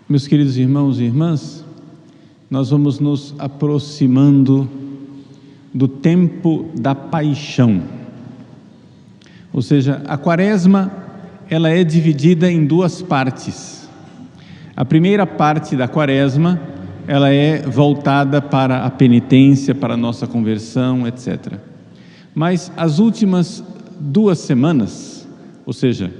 Meus queridos irmãos e irmãs, nós vamos nos aproximando do tempo da paixão. Ou seja, a Quaresma, ela é dividida em duas partes. A primeira parte da Quaresma, ela é voltada para a penitência, para a nossa conversão, etc. Mas as últimas 2 semanas, ou seja,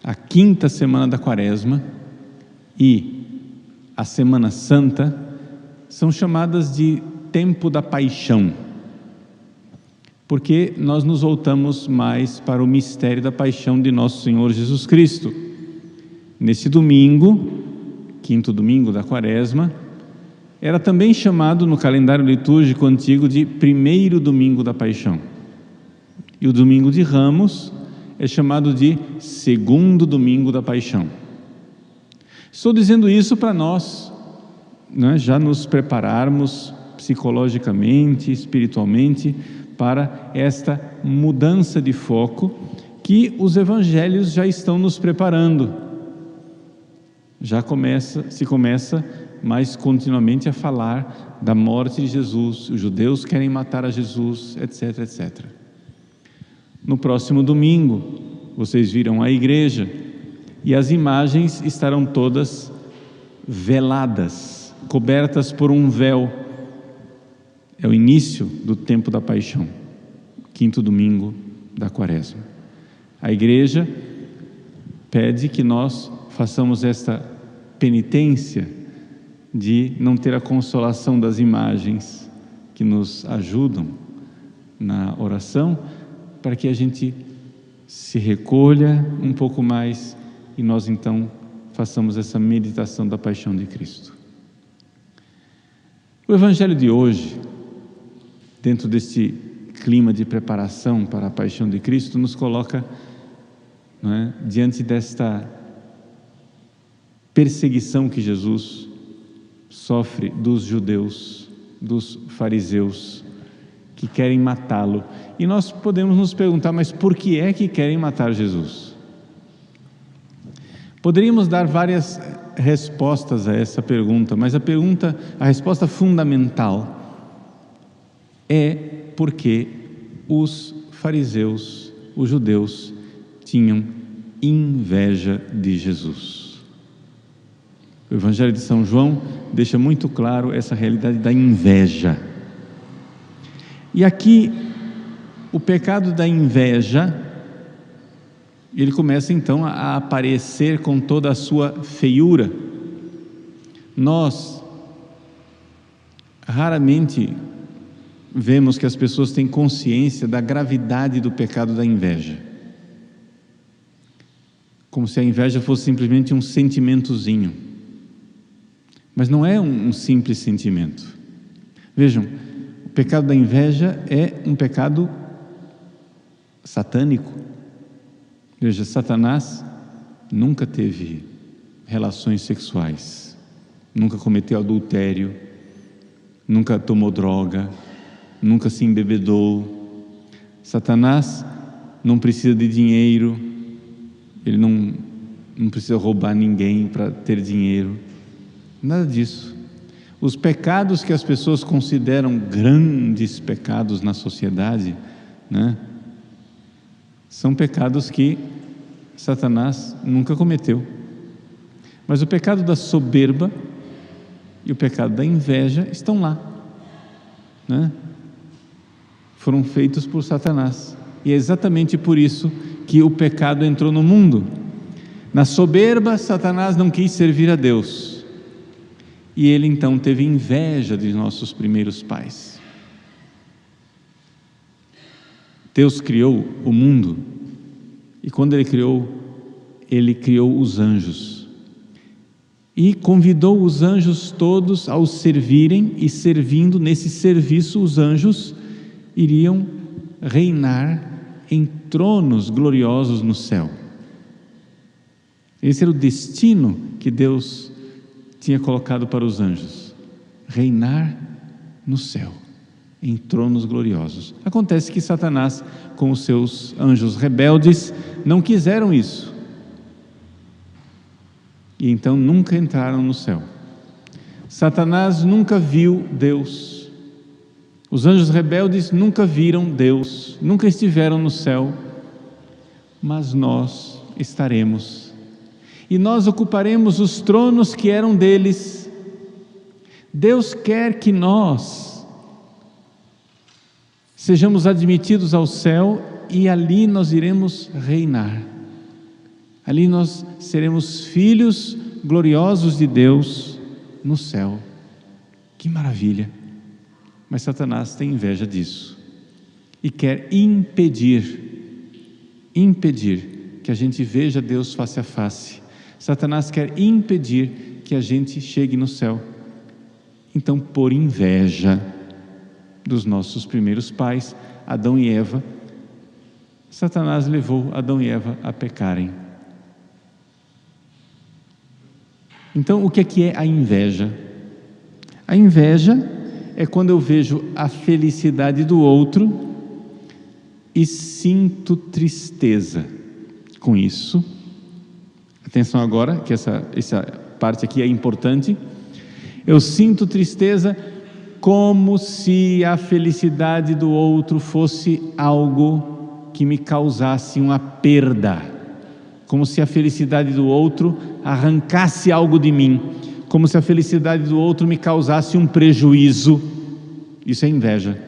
a 5ª semana da Quaresma e a Semana Santa, são chamadas de tempo da paixão, porque nós nos voltamos mais para o mistério da paixão de nosso Senhor Jesus Cristo. Nesse domingo, 5º domingo da Quaresma, era também chamado no calendário litúrgico antigo de primeiro domingo da paixão. E o domingo de Ramos é chamado de segundo domingo da paixão. Estou dizendo isso para nós, já nos prepararmos psicologicamente, espiritualmente, para esta mudança de foco que os evangelhos já estão nos preparando. Se começa mais continuamente a falar da morte de Jesus, os judeus querem matar a Jesus, etc, etc. No próximo domingo, vocês virão à igreja e as imagens estarão todas veladas, cobertas por um véu. É o início do tempo da paixão, 5º domingo da Quaresma. A igreja pede que nós façamos esta penitência de não ter a consolação das imagens que nos ajudam na oração, para que a gente se recolha um pouco mais e nós então façamos essa meditação da paixão de Cristo. O Evangelho de hoje, dentro deste clima de preparação para a paixão de Cristo, nos coloca, diante desta perseguição que Jesus sofre dos judeus, dos fariseus, que querem matá-lo. E nós podemos nos perguntar, mas por que é que querem matar Jesus? Poderíamos dar várias respostas a essa pergunta, mas a resposta fundamental é porque os fariseus, os judeus, tinham inveja de Jesus. O Evangelho de São João deixa muito claro essa realidade da inveja. E aqui, o pecado da inveja, ele começa então a aparecer com toda a sua feiura. Nós raramente vemos que as pessoas têm consciência da gravidade do pecado da inveja. Como se a inveja fosse simplesmente um sentimentozinho. Mas não é um simples sentimento. Vejam, o pecado da inveja é um pecado satânico. Veja, Satanás nunca teve relações sexuais, nunca cometeu adultério, nunca tomou droga, nunca se embebedou. Satanás não precisa de dinheiro, ele não precisa roubar ninguém para ter dinheiro, nada disso. Os pecados que as pessoas consideram grandes pecados na sociedade, são pecados que Satanás nunca cometeu. Mas o pecado da soberba e o pecado da inveja estão lá, foram feitos por Satanás, e é exatamente por isso que o pecado entrou no mundo. Na soberba, Satanás não quis servir a Deus, e ele então teve inveja de nossos primeiros pais. Deus criou o mundo, e quando Ele criou os anjos, e convidou os anjos todos ao servirem, e servindo nesse serviço, os anjos iriam reinar em tronos gloriosos no céu. Esse era o destino que Deus tinha colocado para os anjos, reinar no céu, em tronos gloriosos. Acontece que Satanás, com os seus anjos rebeldes, não quiseram isso. e então nunca entraram no céu. Satanás nunca viu Deus. Os anjos rebeldes nunca viram Deus, nunca estiveram no céu, mas nós estaremos. E nós ocuparemos os tronos que eram deles. Deus quer que nós sejamos admitidos ao céu e ali nós iremos reinar. Ali nós seremos filhos gloriosos de Deus no céu. Que maravilha! Mas Satanás tem inveja disso e quer impedir que a gente veja Deus face a face. Satanás quer impedir que a gente chegue no céu. Então, por inveja dos nossos primeiros pais, Adão e Eva, Satanás levou Adão e Eva a pecarem. Então, o que é a inveja? A inveja é quando eu vejo a felicidade do outro e sinto tristeza com isso. Atenção agora, que essa parte aqui é importante. Eu sinto tristeza como se a felicidade do outro fosse algo que me causasse uma perda, como se a felicidade do outro arrancasse algo de mim, como se a felicidade do outro me causasse um prejuízo. Isso é inveja.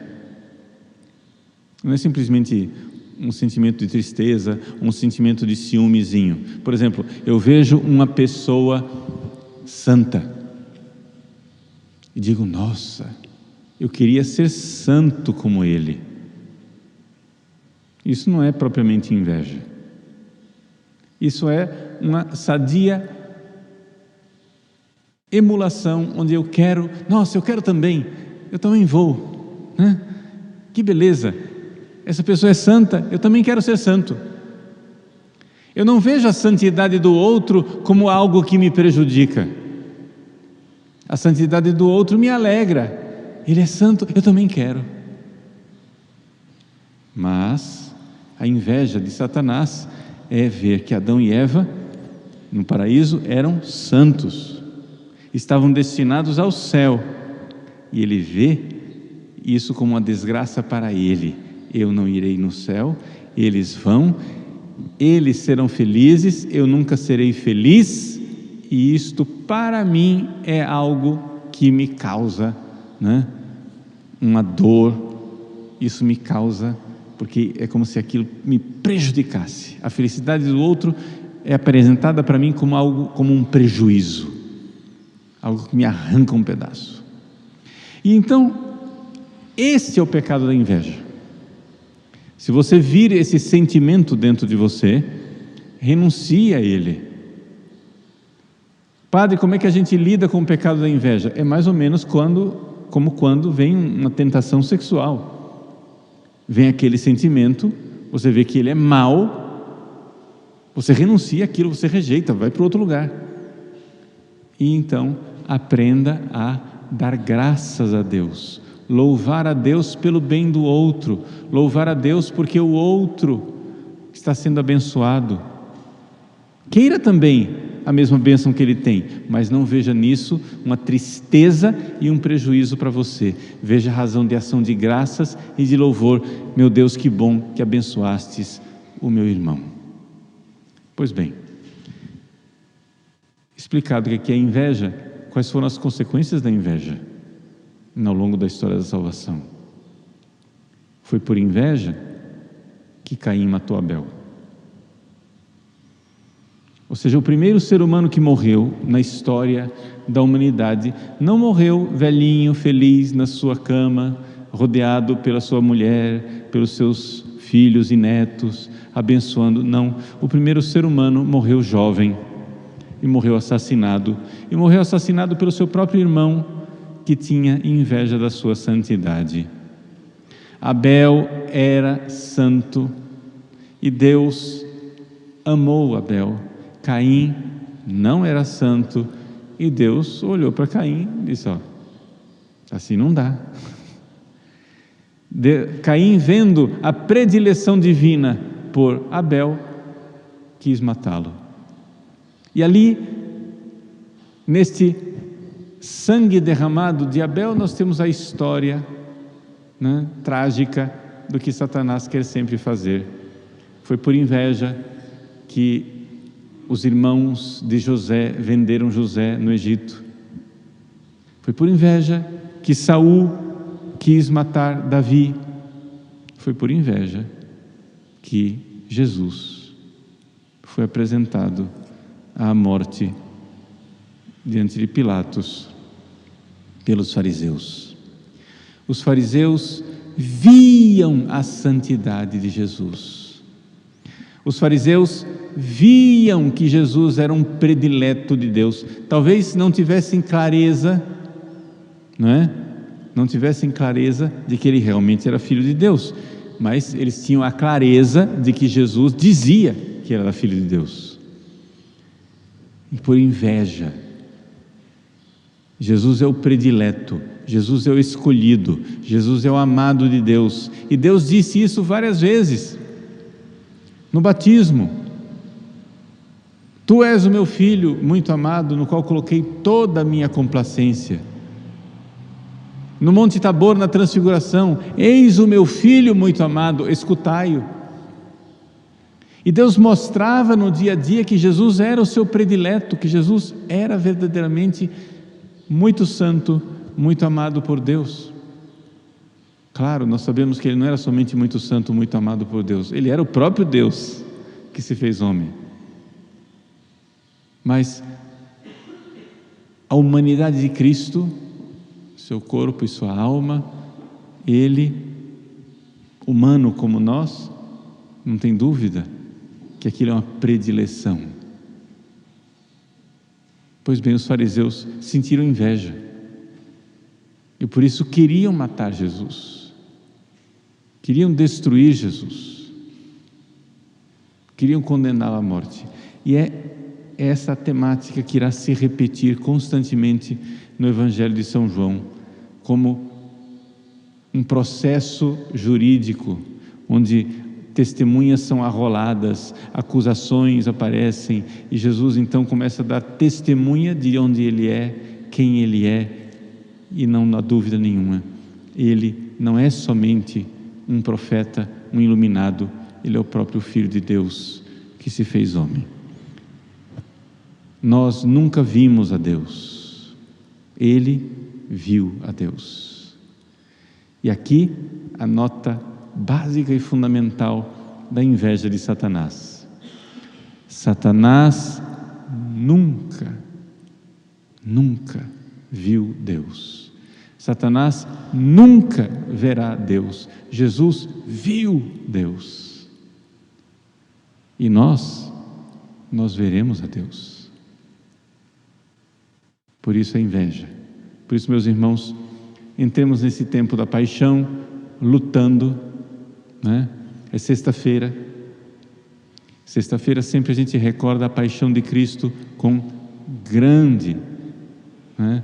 Não é simplesmente um sentimento de tristeza, um sentimento de ciúmezinho. Por exemplo, eu vejo uma pessoa santa e digo, nossa, eu queria ser santo como ele. Isso não é propriamente inveja. Isso é uma sadia emulação, onde eu quero, nossa, eu quero também, eu também vou, né? Que beleza, essa pessoa é santa, eu também quero ser santo. Eu não vejo a santidade do outro como algo que me prejudica. A santidade do outro me alegra. Ele é santo, eu também quero. Mas a inveja de Satanás é ver que Adão e Eva, no paraíso, eram santos, estavam destinados ao céu, e ele vê isso como uma desgraça para ele. Eu não irei no céu, eles vão, eles serão felizes, eu nunca serei feliz, e isto para mim é algo que me causa, né, uma dor. Isso me causa, porque é como se aquilo me prejudicasse. A felicidade do outro é apresentada para mim como algo, como um prejuízo, algo que me arranca um pedaço. E então, esse é o pecado da inveja. Se você vir esse sentimento dentro de você, renuncie a ele. Padre, como é que a gente lida com o pecado da inveja? É mais ou menos como quando vem uma tentação sexual. Vem aquele sentimento, você vê que ele é mau, você renuncia àquilo, você rejeita, vai para outro lugar. E então, aprenda a dar graças a Deus, louvar a Deus pelo bem do outro, louvar a Deus porque o outro está sendo abençoado. Queira também a mesma bênção que ele tem, mas não veja nisso uma tristeza e um prejuízo para você. Veja a razão de ação de graças e de louvor. Meu Deus, que bom que abençoastes o meu irmão. Pois bem, explicado o que é inveja, quais foram as consequências da inveja ao longo da história da salvação? Foi por inveja que Caim matou Abel. Ou seja, o primeiro ser humano que morreu na história da humanidade não morreu velhinho, feliz na sua cama, rodeado pela sua mulher, pelos seus filhos e netos, abençoando. Não, o primeiro ser humano morreu jovem e morreu assassinado pelo seu próprio irmão, que tinha inveja da sua santidade. Abel era santo e Deus amou Abel. Caim não era santo e Deus olhou para Caim e disse, assim não dá. Caim, vendo a predileção divina por Abel, quis matá-lo. E ali Neste sangue derramado de Abel, nós temos a história, né, trágica do que Satanás quer sempre fazer. Foi por inveja que os irmãos de José venderam José no Egito. Foi por inveja que Saul quis matar Davi. Foi por inveja que Jesus foi apresentado à morte diante de Pilatos pelos fariseus. Os fariseus viam a santidade de Jesus. Os fariseus viam que Jesus era um predileto de Deus. Talvez não tivessem clareza, não é? Não tivessem clareza de que ele realmente era filho de Deus, mas eles tinham a clareza de que Jesus dizia que era filho de Deus. E por inveja, Jesus é o predileto, Jesus é o escolhido, Jesus é o amado de Deus, e Deus disse isso várias vezes. No batismo: Tu és o meu filho muito amado, no qual coloquei toda a minha complacência. No Monte Tabor, na transfiguração: Eis o meu filho muito amado, escutai-o. E Deus mostrava no dia a dia que Jesus era o seu predileto, que Jesus era verdadeiramente muito santo, muito amado por Deus. Claro, nós sabemos que ele não era somente muito santo, muito amado por Deus, ele era o próprio Deus que se fez homem. Mas a humanidade de Cristo, seu corpo e sua alma, ele, humano como nós, não tem dúvida que aquilo é uma predileção. Pois bem, os fariseus sentiram inveja e por isso queriam matar Jesus, queriam destruir Jesus, queriam condená-lo à morte. E é essa temática que irá se repetir constantemente no Evangelho de São João, como um processo jurídico, onde testemunhas são arroladas, acusações aparecem, e Jesus então começa a dar testemunha de onde ele é, quem ele é, e não há dúvida nenhuma, ele não é somente um profeta, um iluminado, ele é o próprio Filho de Deus que se fez homem. Nós nunca vimos a Deus, ele viu a Deus. E aqui a nota básica e fundamental da inveja de Satanás. Satanás nunca viu Deus. Satanás nunca verá Deus. Jesus viu Deus. E nós veremos a Deus. Por isso a inveja. Por isso, meus irmãos, entremos nesse tempo da paixão, lutando, né? É sexta-feira. Sexta-feira sempre a gente recorda a paixão de Cristo com grande, né,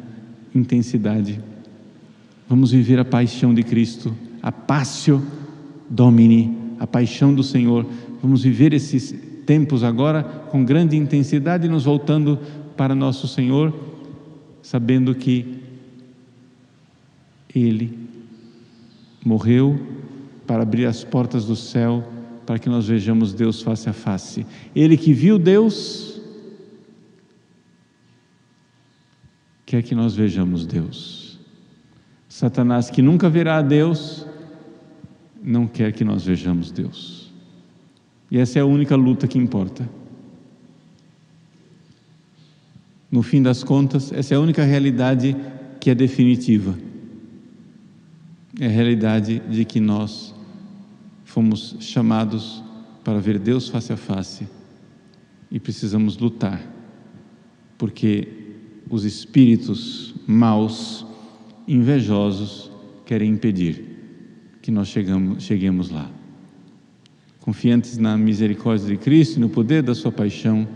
intensidade. Vamos viver a paixão de Cristo, a Passio Domini, a paixão do Senhor. Vamos viver esses tempos agora com grande intensidade, nos voltando para nosso Senhor, sabendo que Ele morreu para abrir as portas do céu, para que nós vejamos Deus face a face. Ele que viu Deus, quer que nós vejamos Deus. Satanás, que nunca verá a Deus, não quer que nós vejamos Deus. E essa é a única luta que importa. No fim das contas, essa é a única realidade que é definitiva. É a realidade de que nós fomos chamados para ver Deus face a face e precisamos lutar, porque os espíritos maus, invejosos, querem impedir que nós cheguemos lá. Confiantes na misericórdia de Cristo e no poder da sua paixão,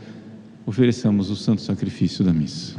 ofereçamos o santo sacrifício da missa.